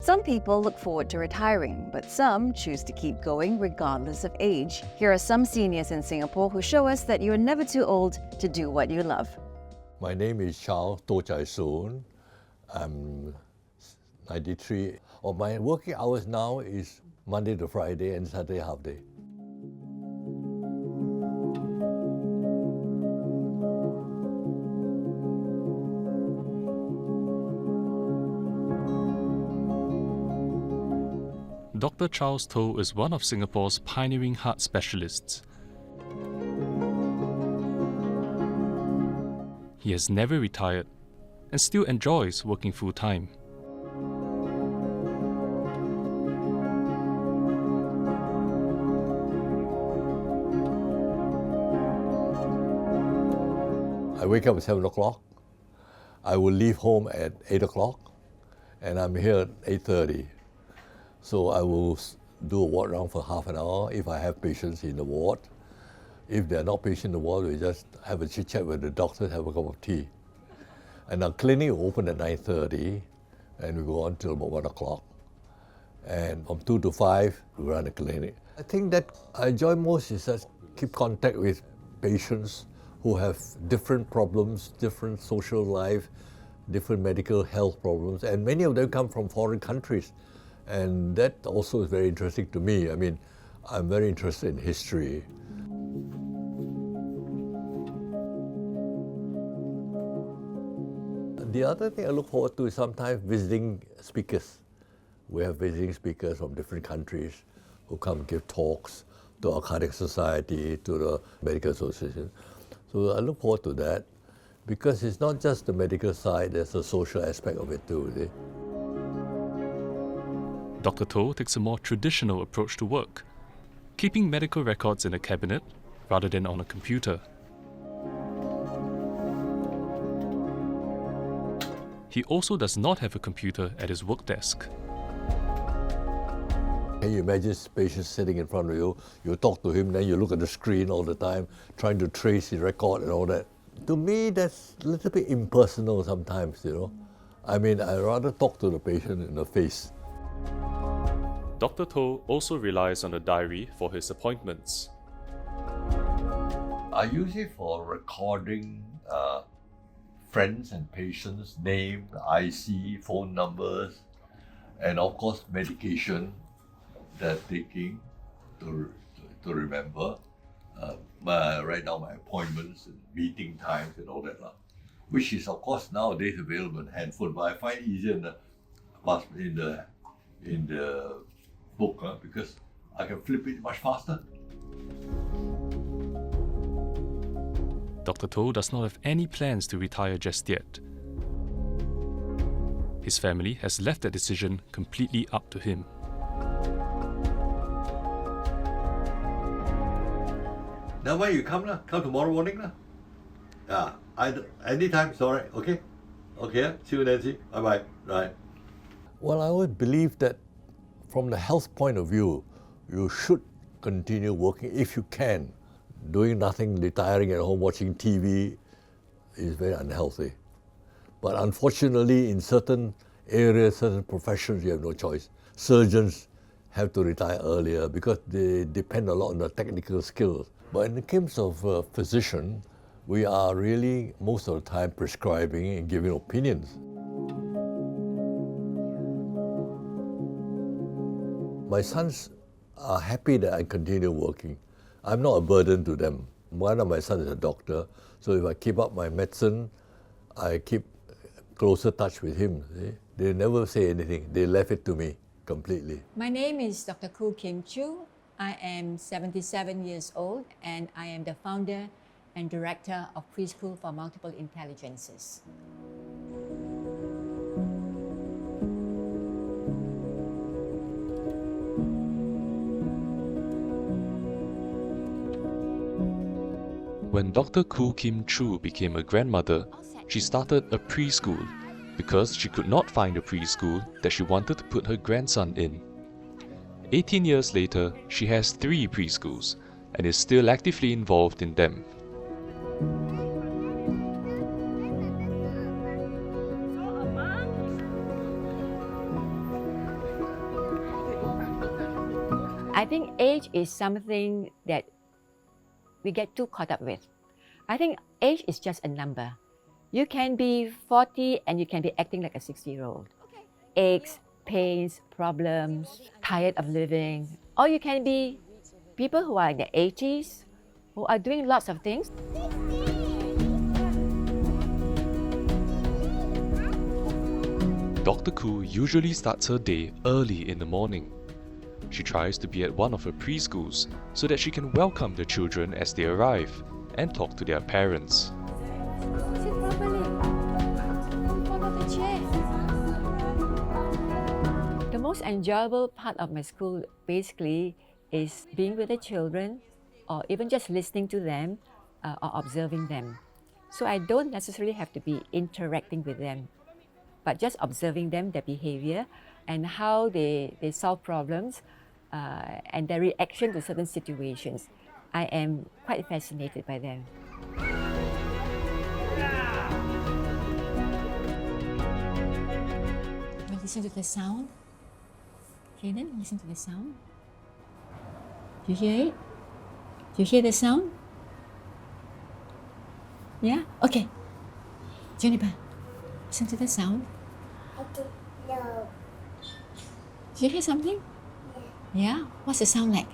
Some people look forward to retiring, but some choose to keep going regardless of age. Here are some seniors in Singapore who show us that you're never too old to do what you love. My name is Charles Toh Chai Soon. I'm 93. My working hours now is Monday to Friday and Saturday half day. Dr. Charles Toh is one of Singapore's pioneering heart specialists. He has never retired and still enjoys working full-time. I wake up at 7 o'clock. I will leave home at 8 o'clock and I'm here at 8:30. So I will do a walk around for half an hour if I have patients in the ward. If they're not patients in the ward, we just have a chit chat with the doctor, have a cup of tea. And our clinic will open at 9:30 and we go on till about 1 o'clock. And from 2 to 5, we run the clinic. I think that I enjoy most is just keep contact with patients who have different problems, different social life, different medical health problems, and many of them come from foreign countries. And that also is very interesting to me. I mean, I'm very interested in history. The other thing I look forward to is sometimes visiting speakers. We have visiting speakers from different countries who come give talks to our Cardiac Society, to the Medical Association. So I look forward to that because it's not just the medical side, there's a social aspect of it too. See? Dr. Toh takes a more traditional approach to work, keeping medical records in a cabinet rather than on a computer. He also does not have a computer at his work desk. Can you imagine patients sitting in front of you, you talk to him, then you look at the screen all the time, trying to trace his record and all that. To me, that's a little bit impersonal sometimes, you know. I mean, I'd rather talk to the patient in the face. Dr. Toh also relies on a diary for his appointments. I use it for recording friends and patients' name, IC, phone numbers, and of course medication they're taking to remember. Right now my appointments and meeting times and all that, which is of course nowadays available in handphone, but I find it easier in the book because I can flip it much faster. Dr. Toh does not have any plans to retire just yet. His family has left that decision completely up to him. Now when you come tomorrow morning anytime, sorry, okay? Okay, see you Nancy, bye-bye, right. Well, I would believe that from the health point of view, you should continue working if you can. Doing nothing, retiring at home, watching TV is very unhealthy. But unfortunately, in certain areas, certain professions, you have no choice. Surgeons have to retire earlier because they depend a lot on the technical skills. But in the case of a physician, we are really most of the time prescribing and giving opinions. My sons are happy that I continue working. I'm not a burden to them. One of my sons is a doctor, so if I keep up my medicine, I keep closer touch with him. See? They never say anything. They left it to me completely. My name is Dr. Koo Kim Chu. I am 77 years old and I am the founder and director of Preschool for Multiple Intelligences. When Dr. Koo Kim Chu became a grandmother, she started a preschool because she could not find a preschool that she wanted to put her grandson in. 18 years later, she has 3 preschools and is still actively involved in them. I think age is something that we get too caught up with. I think age is just a number. You can be 40 and you can be acting like a 60-year-old. Aches, pains, problems, tired of living. Or you can be people who are in their 80s, who are doing lots of things. Dr. Koo usually starts her day early in the morning. She tries to be at one of her preschools so that she can welcome the children as they arrive and talk to their parents. Sit properly. Follow the chair. The most enjoyable part of my school basically is being with the children, or even just listening to them or observing them. So I don't necessarily have to be interacting with them, but just observing them, their behavior, and how they solve problems and their reaction to certain situations. I am quite fascinated by them. Well, listen to the sound. Kaden, listen to the sound. Do you hear it? Do you hear the sound? Yeah? Okay. Juniper, listen to the sound. No. Do you hear something? Yeah? What's the sound like?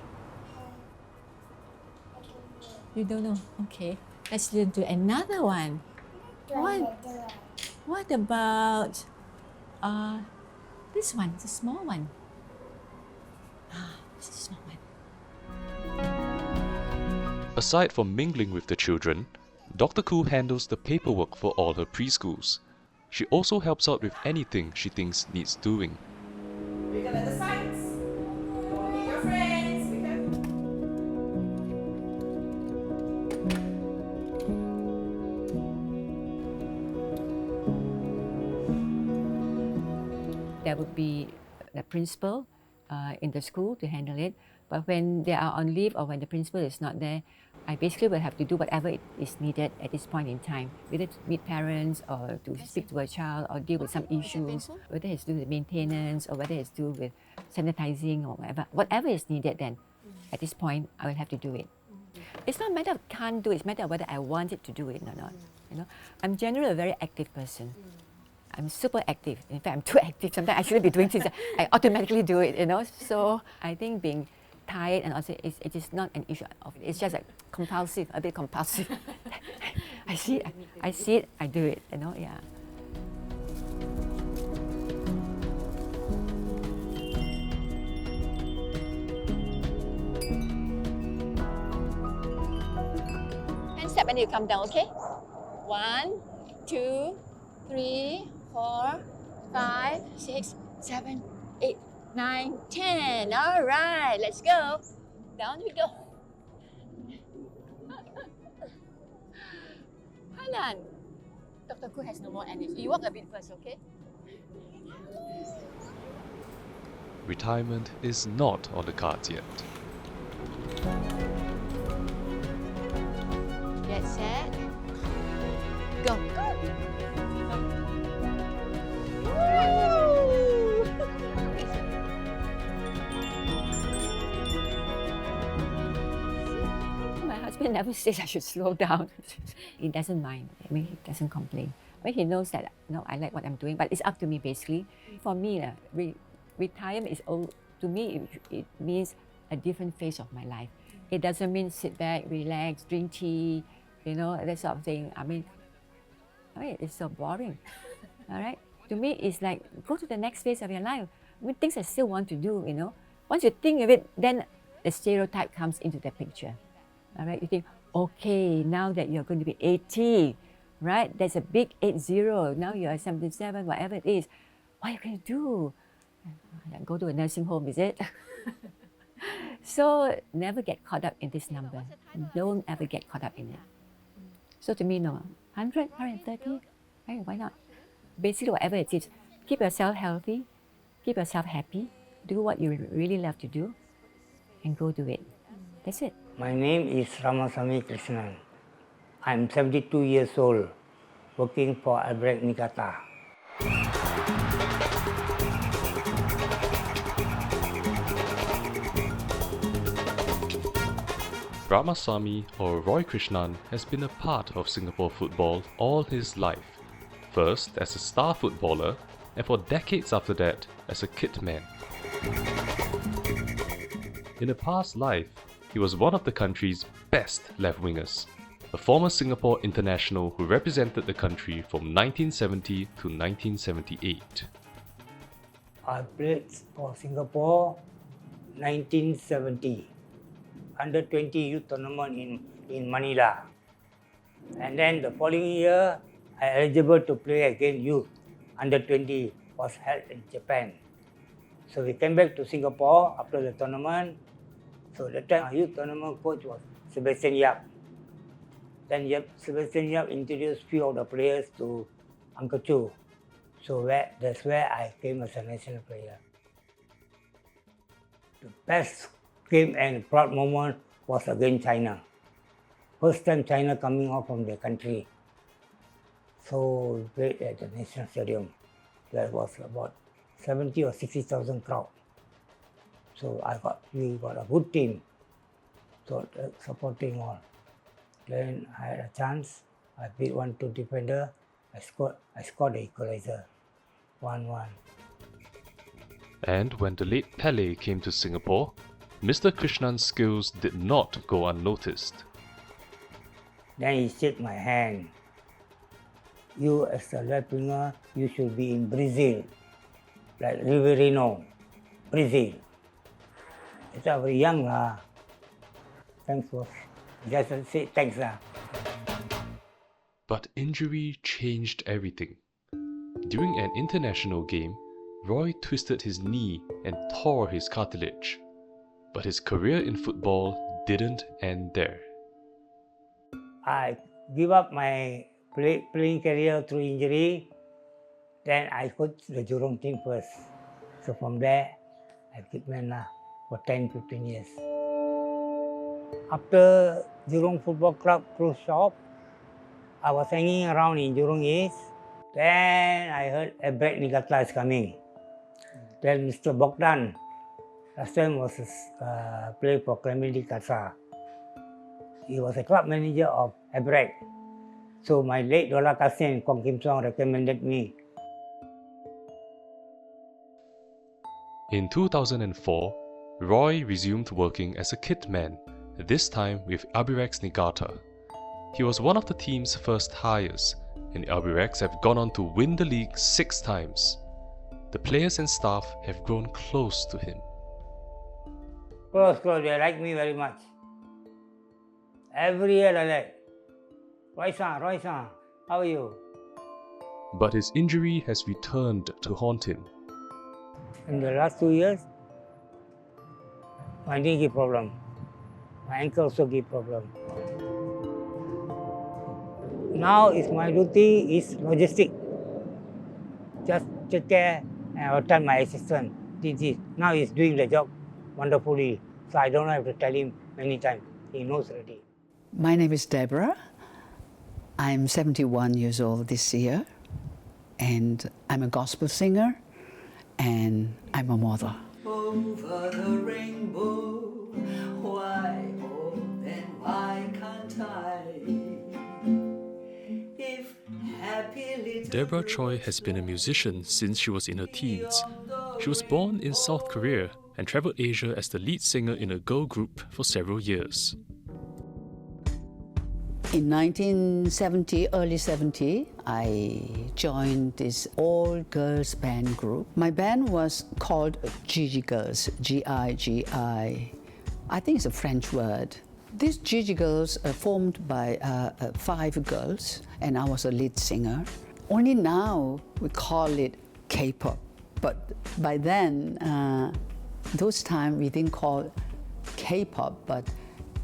You don't know? Okay. Let's listen to another one. What about this one? It's a small one. This is a small one. Aside from mingling with the children, Dr. Koo handles the paperwork for all her preschools. She also helps out with anything she thinks needs doing. Pick up at the sides. Meet your friends. Pick up. There would be the principal in the school to handle it. But when they are on leave or when the principal is not there, I basically will have to do whatever it is needed at this point in time, whether to meet parents or to speak to a child or deal with some issues, whether it's to do with maintenance or whether it's to do with sanitizing or whatever. Whatever is needed then, at this point, I will have to do it. It's not a matter of can't do it, it's a matter of whether I want it to do it or not. You know, I'm generally a very active person. I'm super active. In fact, I'm too active. Sometimes I shouldn't be doing things. I automatically do it, you know. So I think being tired and also it is not an issue of it. It's just like compulsive, a bit compulsive. I see it, I do it, you know, yeah. And step and you come down, okay? 1, 2, 3, 4, 5, 6, 7, 8, 9, 10. All right, let's go. Down we go. Hold on. Dr. Koo has no more energy. You walk a bit first, okay? Retirement is not on the cards yet. Get set. Go. My husband never says I should slow down. He doesn't mind. I mean, he doesn't complain. But he knows that, no, I like what I'm doing, but it's up to me basically. For me, retirement is to me, it means a different phase of my life. It doesn't mean sit back, relax, drink tea, you know, that sort of thing. I mean, it's so boring. All right? To me, it's like go to the next phase of your life. I mean, things I still want to do, you know. Once you think of it, then the stereotype comes into the picture. All right? You think, okay, now that you're going to be 80, right? There's a big 80. Now you're 77, whatever it is. What are you going to do? Go to a nursing home, is it? So never get caught up in this number. Don't ever get caught up in it. So to me, no. 100, 130, right? Why not? Basically, whatever it is, keep yourself healthy, keep yourself happy, do what you really love to do, and go do it. That's it. My name is Ramasamy Krishnan. I'm 72 years old, working for Albrecht Nikata. Ramasamy or Roy Krishnan has been a part of Singapore football all his life, first as a star footballer and for decades after that as a kit man. In a past life, he was one of the country's best left-wingers, a former Singapore international who represented the country from 1970 to 1978. I played for Singapore 1970, under 20 youth tournament in Manila. And then the following year, I eligible to play against youth, under 20 was held in Japan. So we came back to Singapore after the tournament. So that time our youth tournament coach was Sebastian Yap. Then Sebastian Yap introduced few of the players to Uncle Chu. So that's where I came as a national player. The best game and proud moment was against China. First time China coming out from their country. So we played at the National Stadium. There was about 70 or 60,000 crowd. So we got a good team, so supporting all. Then I had a chance. I beat 1-2 defender. I scored the equalizer, 1-1. And when the late Pele came to Singapore, Mr. Krishnan's skills did not go unnoticed. Then he shook my hand. You as a left winger, you should be in Brazil, like Riverino, Brazil. It's very young lah. Thanks for just say thanks lah. But injury changed everything. During an international game, Roy twisted his knee and tore his cartilage. But his career in football didn't end there. I give up my playing career through injury. Then I coached the Jurong team first. So from there, I keep man lah for 10-15 years. After Jurong Football Club closed shop, I was hanging around in Jurong East. Then I heard Ebrek Niigata is coming. Then Mr. Bogdan, last time was play for Clementi Casa. He was a club manager of Ebrek. So my late Dola Kassim and Kong Kim Song recommended me. In 2004, Roy resumed working as a kit man, this time with Abirex Niigata. He was one of the team's first hires, and Abirex have gone on to win the league 6 times. The players and staff have grown close to him. Close, they like me very much. Every year like that. Roy-san, how are you? But his injury has returned to haunt him. In the last 2 years, my knee give problem. My ankle also give problem. Now is my duty is logistic. Just take care and I'll tell my assistant. Now he's doing the job wonderfully. So I don't have to tell him many times. He knows already. My name is Deborah. I'm 71 years old this year. And I'm a gospel singer. And I'm a mother. Over the rainbow, why, oh, then why can't I? If happy little Deborah Choi has been a musician since she was in her teens. She was born in South Korea and travelled Asia as the lead singer in a girl group for several years. In 1970, early 70, I joined this all-girls band group. My band was called Gigi Girls, G-I-G-I. I think it's a French word. These Gigi Girls are formed by 5 girls, and I was a lead singer. Only now we call it K-pop, but by then, those times we didn't call K-pop, but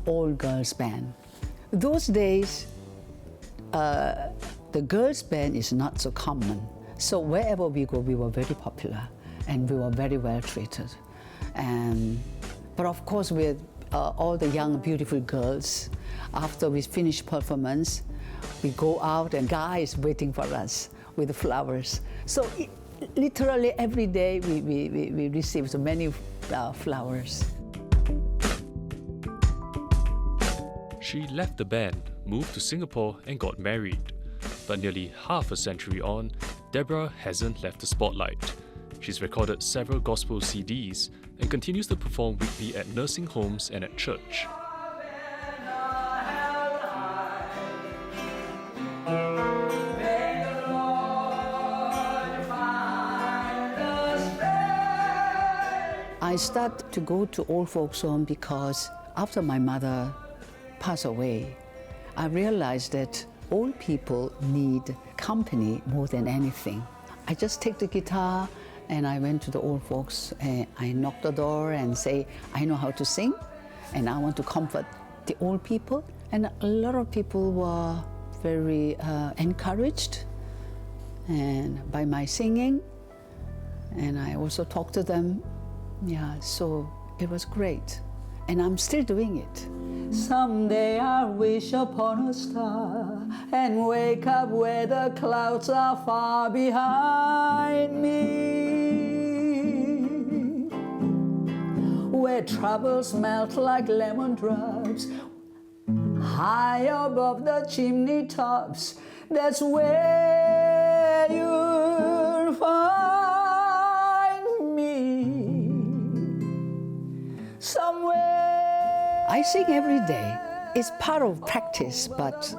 all-girls band. Those days, the girls' band is not so common. So wherever we go, we were very popular and we were very well treated. But of course, with all the young, beautiful girls, after we finish performance, we go out and guys waiting for us with flowers. So literally every day we receive so many flowers. She left the band, moved to Singapore, and got married. But nearly half a century on, Deborah hasn't left the spotlight. She's recorded several gospel CDs and continues to perform weekly at nursing homes and at church. I started to go to old folks' home because after my mother passed away, I realized that old people need company more than anything. I just take the guitar and I went to the old folks and I knocked the door and say, I know how to sing and I want to comfort the old people. And a lot of people were very encouraged and by my singing, and I also talked to them. Yeah, so it was great. And I'm still doing it. Someday I'll wish upon a star and wake up where the clouds are far behind me, where troubles melt like lemon drops, high above the chimney tops. That's where you'll find me. Somewhere. I sing every day. It's part of practice, but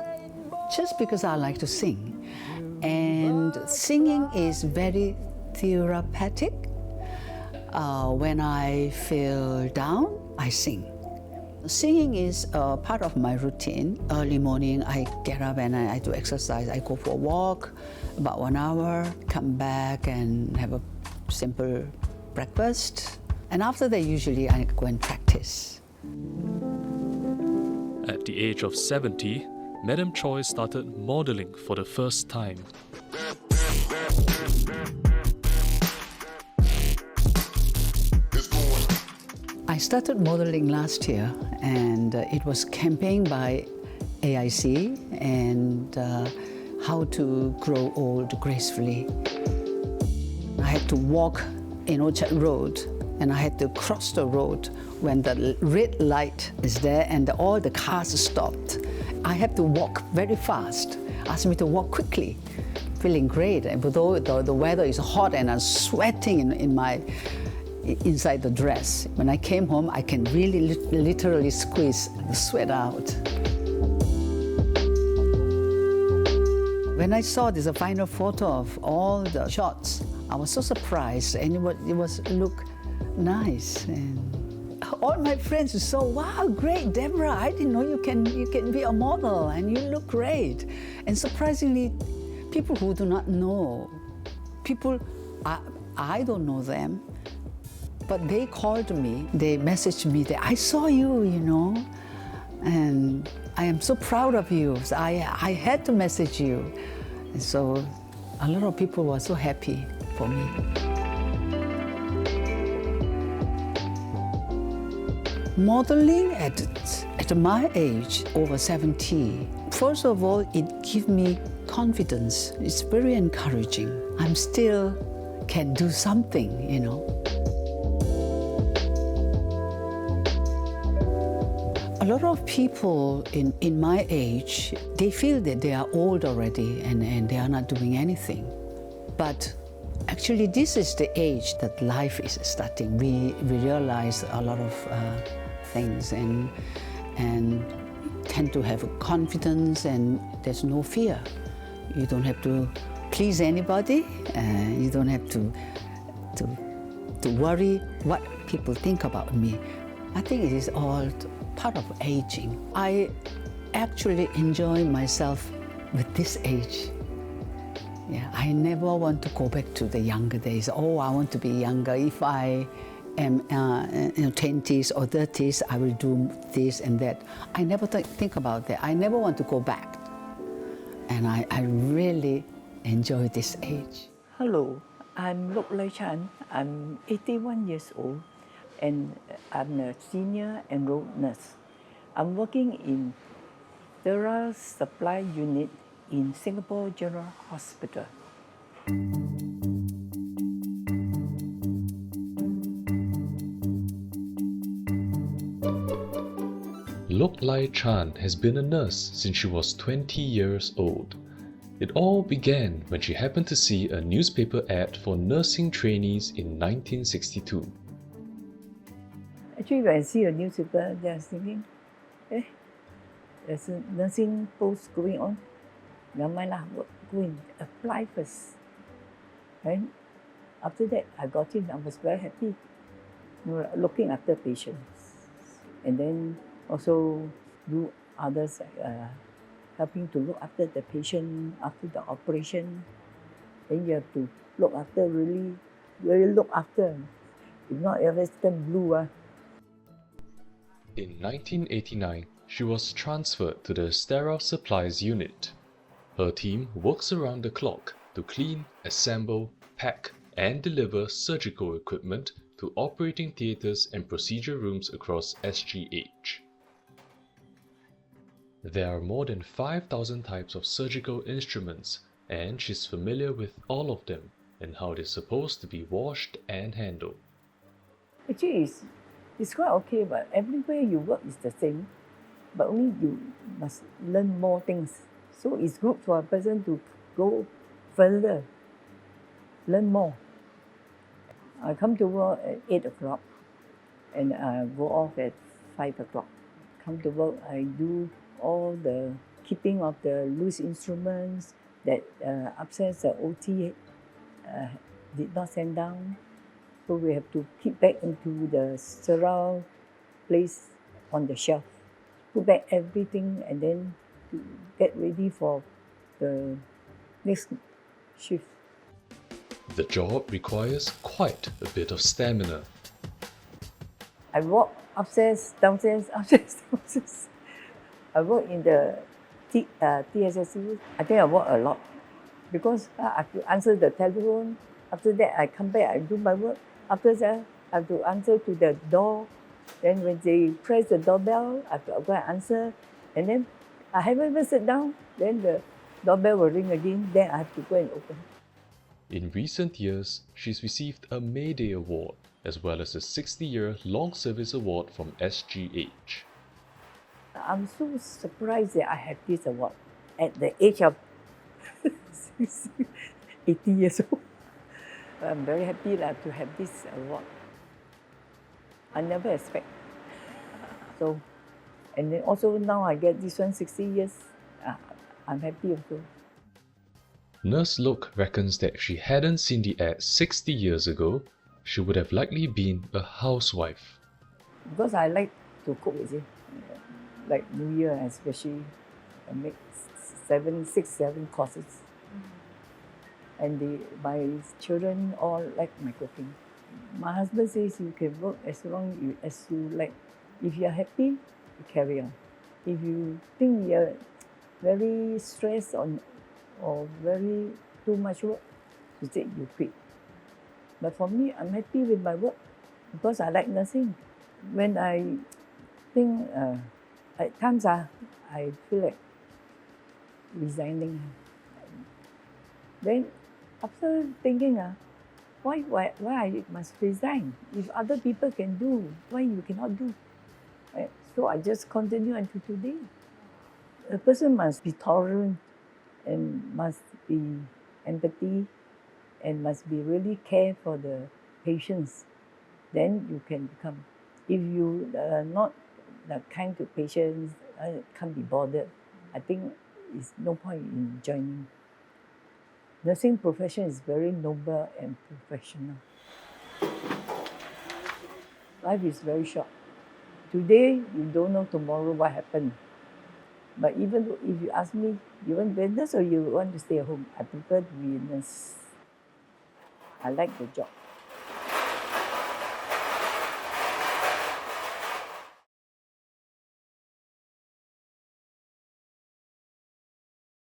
just because I like to sing. And singing is very therapeutic. When I feel down, I sing. Singing is a part of my routine. Early morning, I get up and I do exercise. I go for a walk, about 1 hour, come back and have a simple breakfast. And after that, usually I go and practice. At the age of 70, Madam Choi started modelling for the first time. I started modeling last year, and it was campaign by AIC and how to grow old gracefully. I had to walk in Orchard Road, and I had to cross the road when the red light is there and all the cars stopped. I had to walk very fast, asked me to walk quickly, feeling great. And although the weather is hot and I'm sweating inside the dress, when I came home, I can really literally squeeze the sweat out. When I saw this final photo of all the shots, I was so surprised, and it was look nice. And all my friends would say, "Wow, great, Deborah! I didn't know you can be a model, and you look great." And surprisingly, people who do not know, I don't know them, but they called me, they messaged me that I saw you, and I am so proud of you. So I had to message you. And so a lot of people were so happy for me. Modeling at my age, over 70, first of all, it gives me confidence. It's very encouraging. I'm still can do something, A lot of people in my age, they feel that they are old already and they are not doing anything. But actually, this is the age that life is starting. We realize a lot of things and tend to have confidence, and there's no fear. You don't have to please anybody. You don't have to worry what people think about me. I think it is all part of aging. I actually enjoy myself with this age. Yeah, I never want to go back to the younger days. Oh, I want to be younger. If I am in 20s or 30s, I will do this and that. I never think about that. I never want to go back. And I really enjoy this age. Hello, I'm Lok Lei Chan. I'm 81 years old, and I'm a senior enrolled nurse. I'm working in sterile supply unit in Singapore General Hospital. Lok Lai Chan has been a nurse since she was 20 years old. It all began when she happened to see a newspaper ad for nursing trainees in 1962. Actually, when I see a newspaper, I was thinking, there's a nursing post going on. Never mind lah, go and apply first. And after that, I got in. I was very happy, looking after patients, and then also do others helping to look after the patient after the operation. Then you have to look after really look after. If not, everything turn blue. In 1989, she was transferred to the Sterile Supplies Unit. Her team works around the clock to clean, assemble, pack, and deliver surgical equipment to operating theatres and procedure rooms across SGH. There are more than 5,000 types of surgical instruments, and she's familiar with all of them and how they're supposed to be washed and handled. Actually, it's quite okay, but everywhere you work is the same, but only you must learn more things. So it's good for a person to go further, learn more. I come to work at 8 o'clock and I go off at 5 o'clock. Come to work, I do all the keeping of the loose instruments that upstairs the OT did not send down. So we have to keep back into the sterile place on the shelf, put back everything and then get ready for the next shift. The job requires quite a bit of stamina. I walk upstairs, downstairs, upstairs, downstairs. I work in the TSSU. I think I work a lot because I have to answer the telephone. After that, I come back, I do my work. After that, I have to answer to the door. Then when they press the doorbell, I have to go and answer. And then I haven't even sit down. Then the doorbell will ring again. Then I have to go and open. In recent years, she's received a May Day Award as well as a 60-year Long Service Award from SGH. I'm so surprised that I have this award at the age of 80 years old. I'm very happy to have this award. I never expect. So, and then also now I get this one 60 years. I'm happy also. Nurse Lok reckons that if she hadn't seen the ad 60 years ago, she would have likely been a housewife. Because I like to cook, you see. Like New Year especially, I make 6-7 courses. And my children all like my cooking. My husband says you can work as long as you like. If you're happy, you carry on. If you think you're very stressed or very too much work, you quit. But for me, I'm happy with my work because I like nursing. When I think, at times I feel like resigning. Then after thinking, why I must resign? If other people can do, why you cannot do? Right? So I just continue until today. A person must be tolerant and must be empathy and must be really care for the patients. Then you can become. If you are not that kind to patients, can't be bothered, I think it's no point in joining. Nursing profession is very noble and professional. Life is very short. Today, you don't know tomorrow what happened. But even if you ask me, you want to be a nurse or you want to stay at home? I prefer to be a nurse. I like the job.